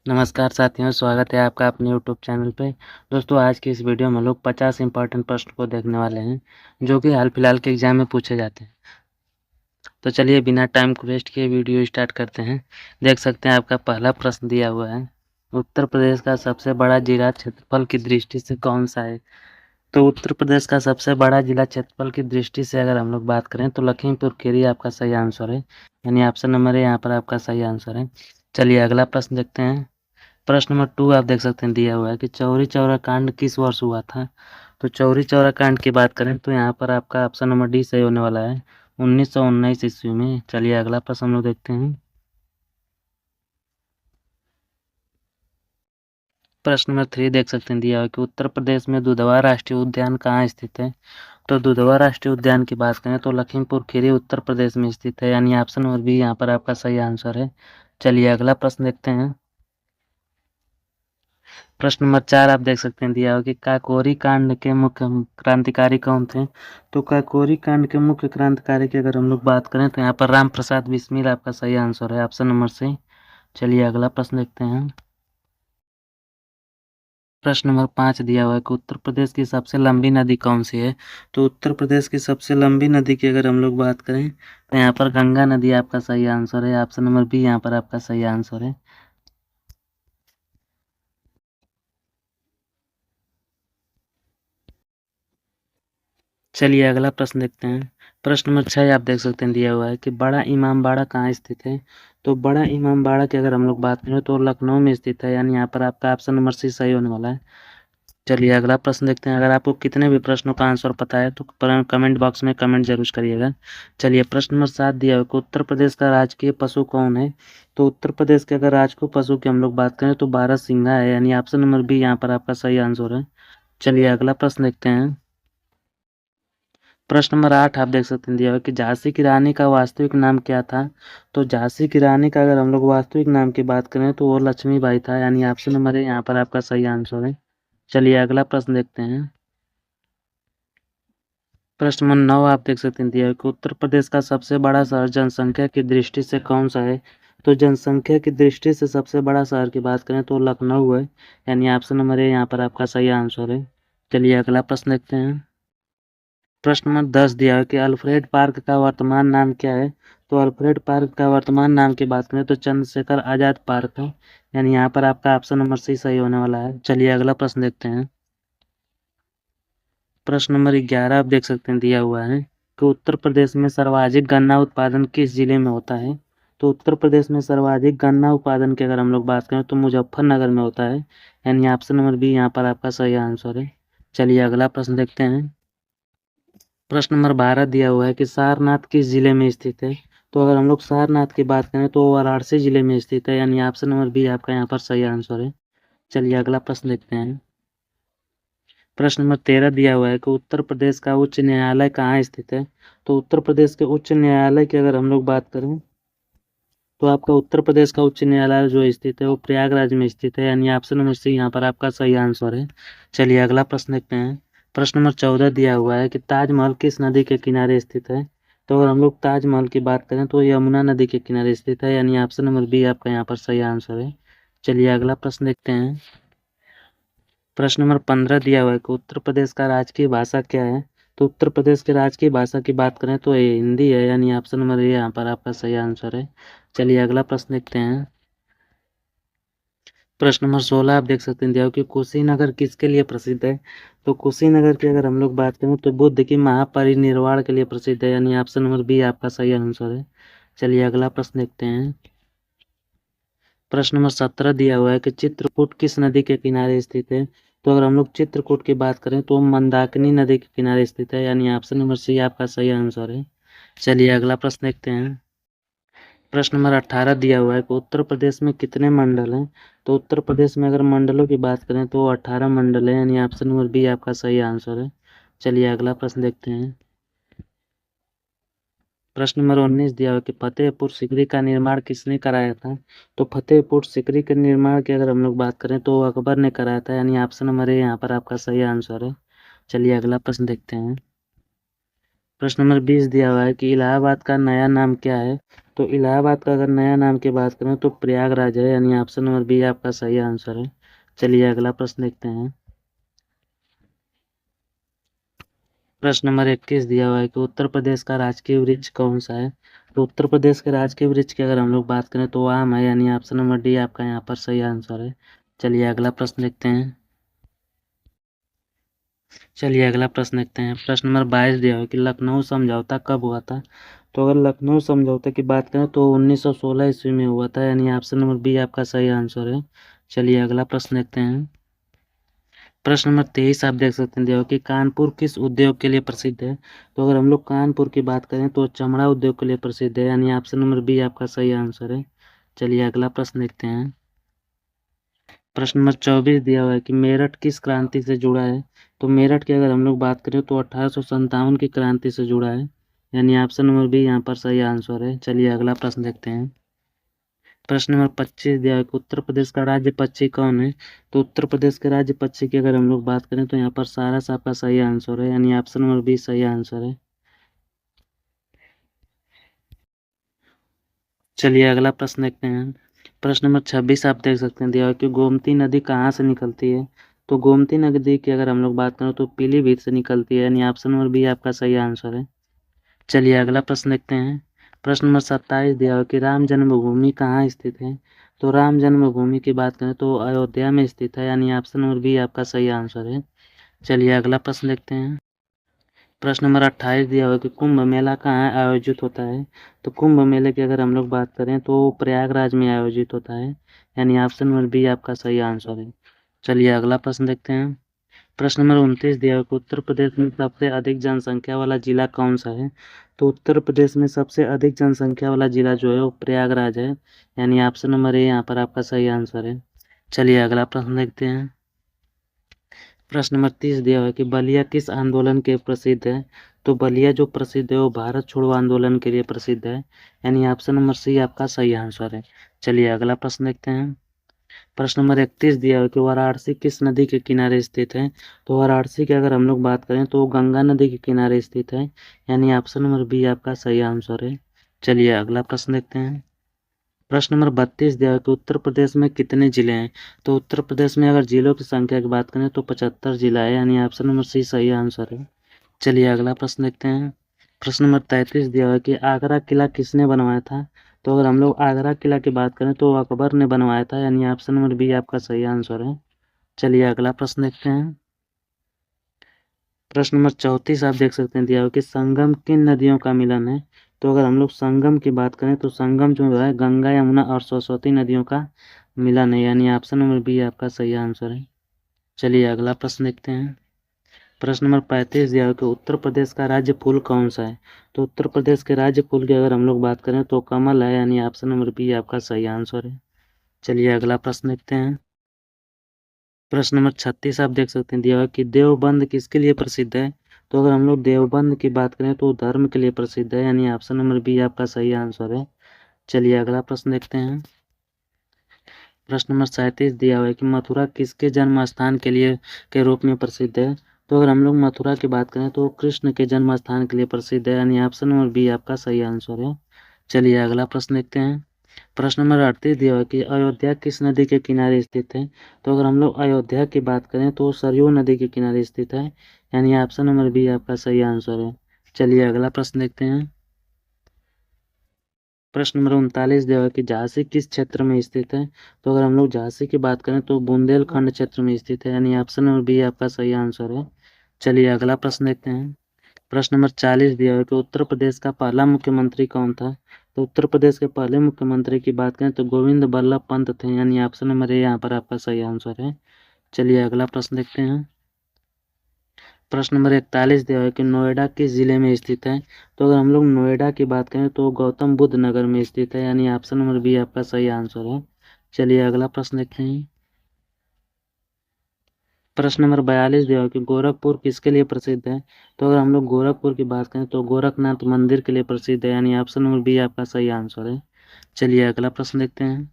नमस्कार साथियों, स्वागत है आपका अपने यूट्यूब चैनल पे। दोस्तों आज की इस वीडियो में लोग 50 इंपॉर्टेंट प्रश्न को देखने वाले हैं, जो कि हाल फिलहाल के एग्जाम में पूछे जाते हैं। तो चलिए बिना टाइम को वेस्ट किए वीडियो स्टार्ट करते हैं। देख सकते हैं आपका पहला प्रश्न दिया हुआ है, उत्तर प्रदेश का सबसे बड़ा जिला क्षेत्रफल की दृष्टि से कौन सा है? तो उत्तर प्रदेश का सबसे बड़ा जिला क्षेत्रफल की दृष्टि से अगर हम लोग बात करें तो लखीमपुर खीरी आपका सही आंसर है, यानी ऑप्शन नंबर ए यहाँ पर आपका सही आंसर है। चलिए अगला प्रश्न देखते हैं। प्रश्न नंबर 2 आप देख सकते हैं दिया हुआ है कि चौरी चौरा कांड किस वर्ष हुआ था? तो चौरी चौरा कांड की बात करें तो यहाँ पर आपका ऑप्शन नंबर डी सही होने वाला है, 1919 ईस्वी में। चलिए अगला प्रश्न हम लोग देखते हैं। प्रश्न नंबर 3 देख सकते हैं दिया हुआ है कि उत्तर प्रदेश में दुधवा राष्ट्रीय उद्यान कहाँ स्थित है? तो दुधवा राष्ट्रीय उद्यान की बात करें तो लखीमपुर खीरी उत्तर प्रदेश में स्थित है, यानी ऑप्शन नंबर बी यहाँ पर आपका सही आंसर है। चलिए अगला प्रश्न देखते हैं। प्रश्न नंबर 4 आप देख सकते हैं दिया हुआ कि काकोरी कांड के मुख्य क्रांतिकारी कौन थे? तो काकोरी कांड के मुख्य क्रांतिकारी की अगर हम लोग बात करें तो यहाँ पर राम प्रसाद बिस्मिल आपका सही आंसर है, ऑप्शन नंबर सी। चलिए अगला प्रश्न देखते हैं। प्रश्न नंबर 5 दिया हुआ है कि उत्तर प्रदेश की सबसे लंबी नदी कौन सी है? तो उत्तर प्रदेश की सबसे लंबी नदी की अगर हम लोग बात करें तो यहाँ पर गंगा नदी आपका सही आंसर है, ऑप्शन नंबर बी यहाँ पर आपका सही आंसर है। चलिए अगला प्रश्न देखते हैं। प्रश्न नंबर 6 आप देख सकते हैं दिया हुआ है कि बड़ा इमामबाड़ा कहाँ स्थित है? तो बड़ा इमामबाड़ा की अगर हम लोग बात करें तो लखनऊ में स्थित है, यानी यहाँ पर आपका ऑप्शन नंबर सी सही होने वाला है। चलिए अगला प्रश्न देखते हैं। अगर आपको कितने भी प्रश्नों का आंसर पता है तो कमेंट बॉक्स में कमेंट जरूर करिएगा। चलिए प्रश्न नंबर 7 दिया हुआ है कि उत्तर प्रदेश का राजकीय पशु कौन है? तो उत्तर प्रदेश के अगर राजकीय पशु की हम लोग बात करें तो बारहसिंगा है, यानी ऑप्शन नंबर बी यहाँ पर आपका सही आंसर है। चलिए अगला प्रश्न देखते हैं। प्रश्न नंबर 8 आप देख सकते हैं दिया हुआ है कि झांसी की रानी का वास्तविक नाम क्या था? तो झांसी की रानी का अगर हम लोग वास्तविक नाम की बात करें तो वो लक्ष्मीबाई था, यानी ऑप्शन नंबर है यहाँ पर आपका सही आंसर है। चलिए अगला प्रश्न देखते हैं। प्रश्न नंबर 9 आप देख सकते हैं दिया है कि उत्तर प्रदेश का सबसे बड़ा शहर जनसंख्या की दृष्टि से कौन सा है? तो जनसंख्या की दृष्टि से सबसे बड़ा शहर की बात करें तो लखनऊ है, यानी ऑप्शन नंबर है यहाँ पर आपका सही आंसर है। चलिए अगला प्रश्न देखते हैं। प्रश्न नंबर 10 दिया है कि अल्फ्रेड पार्क का वर्तमान नाम क्या है? तो अल्फ्रेड पार्क का वर्तमान नाम की बात करें तो चंद्रशेखर आजाद पार्क है, यानी यहाँ पर आपका ऑप्शन नंबर सी सही होने वाला है। चलिए अगला प्रश्न देखते हैं। प्रश्न नंबर 11 आप देख सकते हैं दिया हुआ है कि उत्तर प्रदेश में सर्वाधिक गन्ना उत्पादन किस जिले में होता है? तो उत्तर प्रदेश में सर्वाधिक गन्ना उत्पादन की अगर हम लोग बात करें तो मुजफ्फरनगर में होता है, यानी ऑप्शन नंबर बी यहाँ पर आपका सही आंसर है। चलिए अगला प्रश्न देखते हैं। प्रश्न नंबर 12 दिया हुआ है कि सारनाथ किस जिले में स्थित है? तो अगर हम लोग सारनाथ की बात करें तो वाराणसी जिले में स्थित है, यानी ऑप्शन नंबर बी आपका यहाँ पर सही आंसर है। चलिए अगला प्रश्न देखते हैं। प्रश्न नंबर 13 दिया हुआ है कि उत्तर प्रदेश का उच्च न्यायालय कहाँ स्थित है? तो उत्तर प्रदेश के उच्च न्यायालय की अगर हम लोग बात करें तो आपका उत्तर प्रदेश का उच्च न्यायालय जो स्थित है वो प्रयागराज में स्थित है, यानी ऑप्शन नंबर सी यहाँ पर आपका सही आंसर है। चलिए अगला प्रश्न देखते हैं। प्रश्न नंबर 14 दिया हुआ है कि ताजमहल किस नदी के किनारे स्थित है? तो अगर हम लोग ताजमहल की बात करें तो यमुना नदी के किनारे स्थित है, यानी ऑप्शन नंबर बी आपका यहाँ पर सही आंसर है। चलिए अगला प्रश्न देखते हैं। प्रश्न नंबर 15 दिया हुआ है कि उत्तर प्रदेश का राजकीय भाषा क्या है? तो उत्तर प्रदेश की राजकीय भाषा की बात करें तो ये हिंदी है, यानी ऑप्शन नंबर ए यहाँ पर आपका सही आंसर है। चलिए अगला प्रश्न देखते हैं। प्रश्न नंबर 16 आप देख सकते हैं दिया हुआ कि कुशीनगर किसके लिए प्रसिद्ध है? तो कुशीनगर की अगर हम लोग बात करें तो बुद्ध की महापरिनिर्वाण के लिए प्रसिद्ध है, यानी ऑप्शन नंबर बी आपका सही आंसर है। चलिए अगला प्रश्न देखते हैं। प्रश्न नंबर 17 दिया हुआ है कि चित्रकूट किस नदी के किनारे स्थित है? तो अगर हम लोग चित्रकूट की बात करें तो मंदाकिनी नदी के किनारे स्थित है, यानी ऑप्शन नंबर सी आपका सही आंसर है। चलिए अगला प्रश्न देखते हैं। प्रश्न नंबर 18 दिया हुआ है कि उत्तर प्रदेश में कितने मंडल हैं? तो उत्तर प्रदेश में अगर मंडलों की बात करें तो 18 मंडल हैं, यानी ऑप्शन नंबर बी आपका सही आंसर है। चलिए अगला प्रश्न देखते हैं। प्रश्न नंबर 19 दिया हुआ है कि फतेहपुर सीकरी का निर्माण किसने कराया था? तो फतेहपुर सीकरी के निर्माण की अगर हम लोग बात करें तो अकबर ने कराया था, यानी ऑप्शन नंबर ए यहाँ पर आपका सही आंसर है। चलिए अगला प्रश्न देखते हैं। प्रश्न नंबर 20 दिया हुआ है कि इलाहाबाद का नया नाम क्या है? तो इलाहाबाद का अगर नया नाम की बात करें तो प्रयागराज है, यानी ऑप्शन नंबर बी आपका सही आंसर है। चलिए अगला प्रश्न देखते हैं। प्रश्न नंबर 21 दिया हुआ है कि उत्तर प्रदेश का राजकीय वृक्ष कौन सा है। तो उत्तर प्रदेश के राजकीय वृक्ष की अगर हम लोग बात करें तो आम है, यानी ऑप्शन नंबर डी आपका यहाँ पर सही आंसर है। चलिए अगला प्रश्न देखते हैं। प्रश्न नंबर 22 दिया हुआ है कि लखनऊ समझौता कब हुआ था। तो अगर लखनऊ समझौते की बात करें तो 1916 ईस्वी में हुआ था, यानी ऑप्शन नंबर बी आपका सही आंसर है। चलिए अगला प्रश्न देखते हैं। प्रश्न नंबर 23 आप देख सकते हैं दिया हुआ कि कानपुर किस उद्योग के लिए प्रसिद्ध है। तो अगर हम लोग कानपुर की बात करें तो चमड़ा उद्योग के लिए प्रसिद्ध है, यानी ऑप्शन नंबर बी आपका सही आंसर है। चलिए अगला प्रश्न देखते हैं। प्रश्न नंबर 24 दिया हुआ है कि मेरठ किस क्रांति से जुड़ा है। तो मेरठ की अगर हम लोग बात करें तो 1857 की क्रांति से जुड़ा है, यानी ऑप्शन नंबर बी यहाँ पर सही आंसर है। चलिए अगला प्रश्न देखते हैं। प्रश्न नंबर 25 दिया है कि उत्तर प्रदेश का राज्य पक्षी कौन है। तो उत्तर प्रदेश के राज्य पक्षी की अगर हम लोग बात करें तो यहाँ पर सारस आपका सही आंसर है, यानी ऑप्शन नंबर बी सही आंसर है। चलिए अगला प्रश्न देखते हैं। प्रश्न नंबर 26 आप देख सकते हैं दिया हुआ है कि गोमती नदी कहाँ से निकलती है। तो गोमती नदी की अगर हम लोग बात करें तो पीलीभीत से निकलती है, यानी ऑप्शन नंबर बी आपका सही आंसर है। चलिए अगला प्रश्न देखते हैं। प्रश्न नंबर 27 दिया हुआ है कि राम जन्मभूमि कहाँ स्थित है। तो राम जन्मभूमि की बात करें तो अयोध्या में स्थित है, यानी ऑप्शन नंबर बी आपका सही आंसर है। चलिए अगला प्रश्न देखते हैं। प्रश्न नंबर 28 दिया हुआ है कि कुंभ मेला कहाँ आयोजित होता है। तो कुंभ मेले की अगर हम लोग बात करें तो प्रयागराज में आयोजित होता है, यानी ऑप्शन नंबर बी आपका सही आंसर है। चलिए अगला प्रश्न देखते हैं। प्रश्न नंबर 29 दिया हुआ है कि उत्तर प्रदेश में सबसे अधिक जनसंख्या वाला जिला कौन सा है। तो उत्तर प्रदेश में सबसे अधिक जनसंख्या वाला जिला जो है वो प्रयागराज है, यानी ऑप्शन नंबर ए यहाँ पर आपका सही आंसर है। चलिए अगला प्रश्न देखते हैं। प्रश्न नंबर 30 दिया हुआ है कि बलिया किस आंदोलन के प्रसिद्ध है। तो बलिया जो प्रसिद्ध है वो भारत छोड़ो आंदोलन के लिए प्रसिद्ध है, यानी ऑप्शन नंबर सी आपका सही आंसर है। चलिए अगला प्रश्न देखते हैं। प्रश्न नंबर 31 दिया हुआ है कि वाराणसी किस नदी के किनारे स्थित है। तो वाराणसी की अगर हम लोग बात करें तो गंगा नदी के किनारे स्थित है, यानी ऑप्शन नंबर बी आपका सही आंसर है। चलिए अगला प्रश्न देखते हैं। प्रश्न नंबर 32 दिया है कि उत्तर प्रदेश में कितने जिले हैं। तो उत्तर प्रदेश में अगर जिलों की संख्या की बात करें तो 75 जिला है, यानी ऑप्शन नंबर सी सही आंसर है। चलिए अगला प्रश्न देखते हैं। प्रश्न नंबर 33 दिया हुआ है कि आगरा किला किसने बनवाया था। तो अगर हम लोग आगरा किला की बात करें तो अकबर ने बनवाया था, यानी ऑप्शन नंबर बी आपका सही आंसर है। चलिए अगला प्रश्न देखते हैं। प्रश्न नंबर 34 आप देख सकते हैं दिया हुआ है कि संगम किन नदियों का मिलन है। तो अगर हम लोग संगम की बात करें तो संगम जो है गंगा यमुना और सरस्वती नदियों का मिलन है, यानी ऑप्शन नंबर बी आपका सही आंसर है। चलिए अगला प्रश्न देखते हैं। प्रश्न नंबर 35 दिया हुआ है कि उत्तर प्रदेश का राज्य फूल कौन सा है। तो उत्तर प्रदेश के राज्य फूल की अगर हम लोग बात करें तो कमल है, यानी ऑप्शन नंबर बी आपका सही आंसर है। चलिए अगला प्रश्न देखते हैं। प्रश्न नंबर 36 आप देख सकते हैं दिया हुआ है कि देवबंद किसके लिए प्रसिद्ध है। तो अगर हम लोग देवबंद की बात करें तो धर्म के लिए प्रसिद्ध है, यानी ऑप्शन नंबर बी आपका सही आंसर है। चलिए अगला प्रश्न देखते हैं। प्रश्न नंबर 37 दिया हुआ है कि मथुरा किसके जन्म स्थान के लिए के रूप में प्रसिद्ध है। तो अगर हम लोग मथुरा की बात करें तो कृष्ण के जन्म स्थान के लिए प्रसिद्ध है, यानी ऑप्शन नंबर बी आपका सही आंसर है। चलिए अगला प्रश्न देखते हैं। प्रश्न नंबर 38 दिया हुआ है कि अयोध्या किस नदी के किनारे स्थित है। तो अगर हम लोग अयोध्या की बात करें तो सरयू नदी के किनारे स्थित है, यानी ऑप्शन नंबर बी आपका सही आंसर है। चलिए अगला प्रश्न देखते हैं। प्रश्न नंबर 39 दिया हुआ है कि झांसी किस क्षेत्र में स्थित है। तो अगर हम लोग झांसी की बात करें तो बुंदेलखंड क्षेत्र में स्थित है, यानी ऑप्शन नंबर बी आपका सही आंसर है। चलिए अगला प्रश्न देखते हैं। प्रश्न नंबर 40 दिया हुआ है कि उत्तर प्रदेश का पहला मुख्यमंत्री कौन था। तो उत्तर प्रदेश के पहले मुख्यमंत्री की बात करें तो गोविंद बल्लभ पंत थे, यानी ऑप्शन नंबर ए यहाँ पर आपका सही आंसर है। चलिए अगला प्रश्न देखते हैं। प्रश्न नंबर 41 दिया हुआ है कि नोएडा किस जिले में स्थित है। तो अगर हम लोग नोएडा की बात करें तो गौतम बुद्ध नगर में स्थित है, यानी ऑप्शन नंबर बी आपका सही आंसर है। चलिए अगला प्रश्न देखते हैं। प्रश्न नंबर 42 दिया हुआ है कि गोरखपुर किसके लिए प्रसिद्ध है। तो अगर हम लोग गोरखपुर की बात करें तो गोरखनाथ मंदिर के लिए प्रसिद्ध है, यानी ऑप्शन नंबर बी आपका सही आंसर है। चलिए अगला प्रश्न देखते हैं।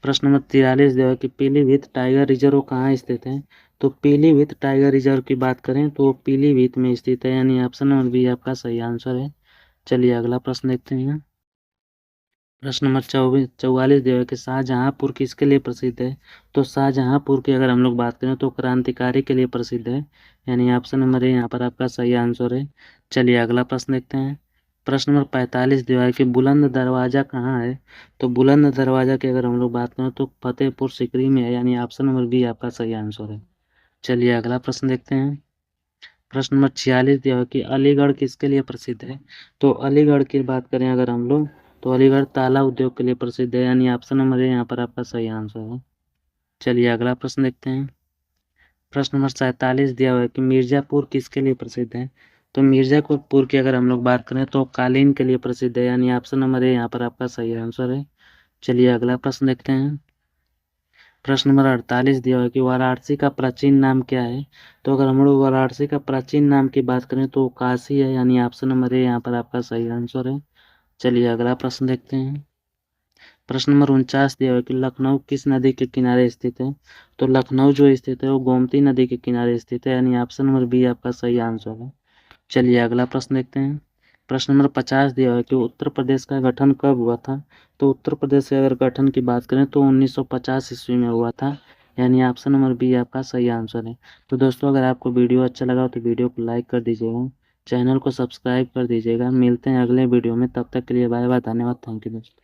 प्रश्न नंबर 43 दिया हुआ है कि पीलीभीत टाइगर रिजर्व कहाँ स्थित है। तो पीलीभीत टाइगर रिजर्व की बात करें तो पीलीभीत में स्थित है, यानी ऑप्शन नंबर बी आपका सही आंसर है। चलिए अगला प्रश्न देखते हैं। प्रश्न नंबर 44 दिया है कि शाहजहांपुर किसके लिए प्रसिद्ध है। तो शाहजहांपुर की अगर हम लोग बात करें तो क्रांतिकारी के लिए प्रसिद्ध है, यानी ऑप्शन नंबर ए यहाँ पर आपका सही आंसर है। चलिए अगला प्रश्न देखते हैं। प्रश्न नंबर 45 दिया है कि बुलंद दरवाजा कहाँ है। तो बुलंद दरवाजा की अगर हम लोग बात करें तो फतेहपुर सीकरी में है, यानी ऑप्शन नंबर बी आपका सही आंसर है। चलिए अगला प्रश्न देखते हैं। प्रश्न नंबर 46 दिया है कि अलीगढ़ किसके लिए प्रसिद्ध है। तो अलीगढ़ की बात करें अगर हम लोग तो अलीगढ़ ताला उद्योग के लिए प्रसिद्ध है, यानी ऑप्शन नंबर ए यहाँ पर आपका सही आंसर है। चलिए अगला प्रश्न देखते हैं। प्रश्न नंबर 47 दिया हुआ है कि मिर्जापुर किसके लिए प्रसिद्ध है। तो मिर्जापुर की अगर हम लोग बात करें तो कालीन के लिए प्रसिद्ध है, यानी ऑप्शन नंबर ए यहाँ पर आपका सही आंसर है। चलिए अगला प्रश्न देखते हैं। प्रश्न नंबर 48 दिया हुआ है कि वाराणसी का प्राचीन नाम क्या है। तो अगर हम लोग वाराणसी का प्राचीन नाम की बात करें तो काशी है, यानी ऑप्शन नंबर ए यहाँ पर आपका सही आंसर है। चलिए अगला प्रश्न देखते हैं। प्रश्न नंबर 49 दिया हुआ है कि लखनऊ किस नदी के किनारे स्थित है। तो लखनऊ जो स्थित है वो गोमती नदी के किनारे स्थित है, यानी ऑप्शन नंबर बी आपका सही आंसर है। चलिए अगला प्रश्न देखते हैं। प्रश्न नंबर 50 दिया हुआ है कि उत्तर प्रदेश का गठन कब हुआ था। तो उत्तर प्रदेश के अगर गठन की बात करें तो 1950 ईस्वी में हुआ था, यानी ऑप्शन नंबर बी आपका सही आंसर है। तो दोस्तों अगर आपको वीडियो अच्छा लगा हो तो वीडियो को लाइक कर दीजिएगा, चैनल को सब्सक्राइब कर दीजिएगा। मिलते हैं अगले वीडियो में, तब तक के लिए बाय बाय, धन्यवाद, थैंक यू दोस्तों।